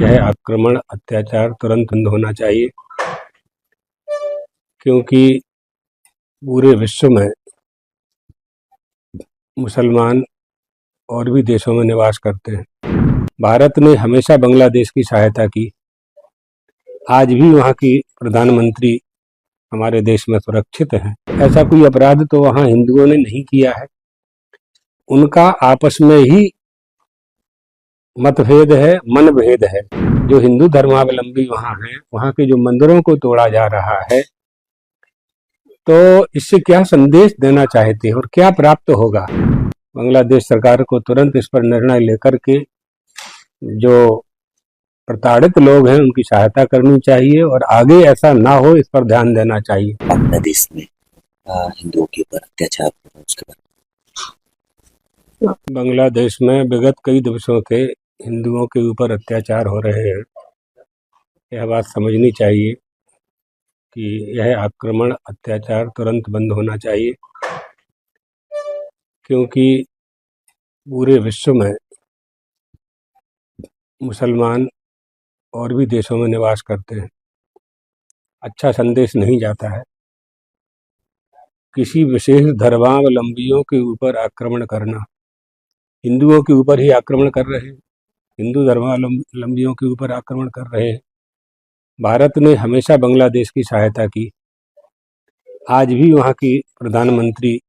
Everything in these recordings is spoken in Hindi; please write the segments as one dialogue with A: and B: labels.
A: यह आक्रमण अत्याचार तुरंत बंद होना चाहिए, क्योंकि पूरे विश्व में मुसलमान और भी देशों में निवास करते हैं। भारत ने हमेशा बांग्लादेश की सहायता की। आज भी वहाँ की प्रधानमंत्री हमारे देश में सुरक्षित हैं। ऐसा कोई अपराध तो वहाँ हिंदुओं ने नहीं किया है। उनका आपस में ही मतभेद है, मनभेद है। जो हिंदू धर्मावलंबी वहाँ हैं, वहाँ के जो मंदिरों को तोड़ा जा रहा है, तो इससे क्या संदेश देना चाहते हैं और क्या प्राप्त होगा? बांग्लादेश सरकार को तुरंत इस पर निर्णय लेकर के जो प्रताड़ित लोग हैं उनकी सहायता करनी चाहिए और आगे ऐसा ना हो इस पर ध्यान देना चाहिए।
B: बांग्लादेश में हिंदुओं के ऊपर अत्याचार हो रहा है, उसके बाद
A: बांग्लादेश में विगत कई दिवसों से हिंदुओं के ऊपर अत्याचार हो रहे हैं। यह बात समझनी चाहिए कि यह आक्रमण अत्याचार तुरंत बंद होना चाहिए, क्योंकि पूरे विश्व में मुसलमान और भी देशों में निवास करते हैं। अच्छा संदेश नहीं जाता है। किसी विशेष धर्मावलंबियों के ऊपर आक्रमण करना, हिंदुओं के ऊपर ही आक्रमण कर रहे हैं, हिंदू धर्मावलंबियों के ऊपर आक्रमण कर रहे हैं। भारत ने हमेशा बांग्लादेश की सहायता की। आज भी वहाँ की प्रधानमंत्री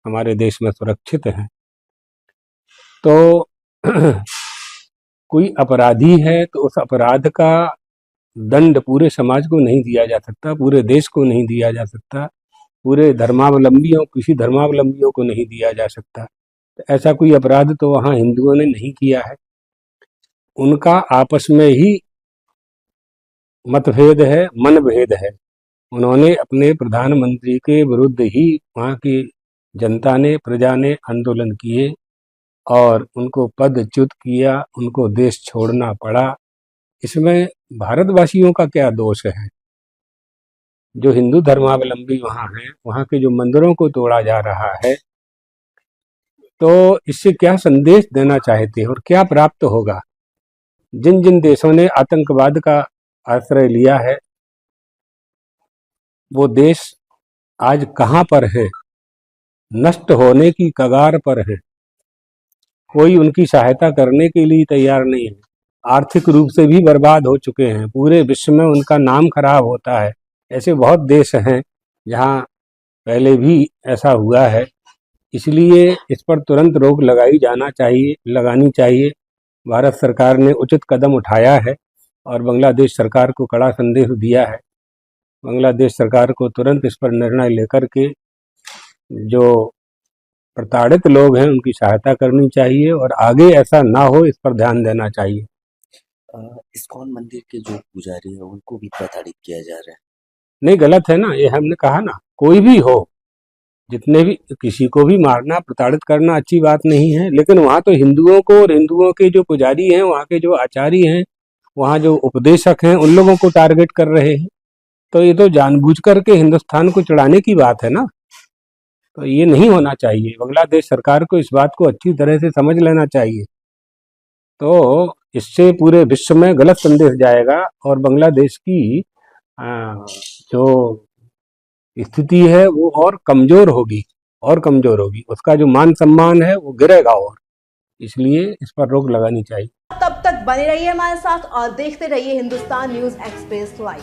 A: हमारे देश में सुरक्षित हैं। तो कोई अपराधी है तो उस अपराध का दंड पूरे समाज को नहीं दिया जा सकता, पूरे देश को नहीं दिया जा सकता, पूरे धर्मावलंबियों किसी धर्मावलंबियों को नहीं दिया जा सकता। तो ऐसा कोई अपराध तो वहाँ हिंदुओं ने नहीं किया है। उनका आपस में ही मतभेद है, मनभेद है। उन्होंने अपने प्रधानमंत्री के विरुद्ध ही वहाँ की जनता ने, प्रजा ने आंदोलन किए और उनको पदच्युत किया, उनको देश छोड़ना पड़ा। इसमें भारतवासियों का क्या दोष है? जो हिंदू धर्मावलंबी वहाँ हैं, वहाँ के जो मंदिरों को तोड़ा जा रहा है, तो इससे क्या संदेश देना चाहते हैं और क्या प्राप्त होगा? जिन जिन देशों ने आतंकवाद का आश्रय लिया है, वो देश आज कहाँ पर है? नष्ट होने की कगार पर है। कोई उनकी सहायता करने के लिए तैयार नहीं है। आर्थिक रूप से भी बर्बाद हो चुके हैं। पूरे विश्व में उनका नाम खराब होता है। ऐसे बहुत देश हैं जहाँ पहले भी ऐसा हुआ है। इसलिए इस पर तुरंत रोक लगानी चाहिए। भारत सरकार ने उचित कदम उठाया है और बांग्लादेश सरकार को कड़ा संदेश दिया है। बांग्लादेश सरकार को तुरंत इस पर निर्णय लेकर के जो प्रताड़ित लोग हैं उनकी सहायता करनी चाहिए और आगे ऐसा ना हो इस पर ध्यान देना चाहिए।
B: इस्कॉन मंदिर के जो पुजारी हैं उनको भी प्रताड़ित किया जा रहा है।
A: नहीं, गलत है ना। ये हमने कहा ना, कोई भी हो, जितने भी, किसी को भी मारना, प्रताड़ित करना अच्छी बात नहीं है। लेकिन वहाँ तो हिंदुओं को और हिंदुओं के जो पुजारी हैं, वहाँ के जो आचार्य हैं, वहाँ जो उपदेशक हैं, उन लोगों को टारगेट कर रहे हैं। तो ये तो जानबूझ करके हिंदुस्तान को चिढ़ाने की बात है ना। तो ये नहीं होना चाहिए। बांग्लादेश सरकार को इस बात को अच्छी तरह से समझ लेना चाहिए। तो इससे पूरे विश्व में गलत संदेश जाएगा और बांग्लादेश की जो स्थिति है वो और कमजोर होगी। उसका जो मान सम्मान है वो गिरेगा और इसलिए इस पर रोक लगानी चाहिए।
C: तब तक बने रहिए हमारे साथ और देखते रहिए हिंदुस्तान न्यूज एक्सप्रेस लाइव।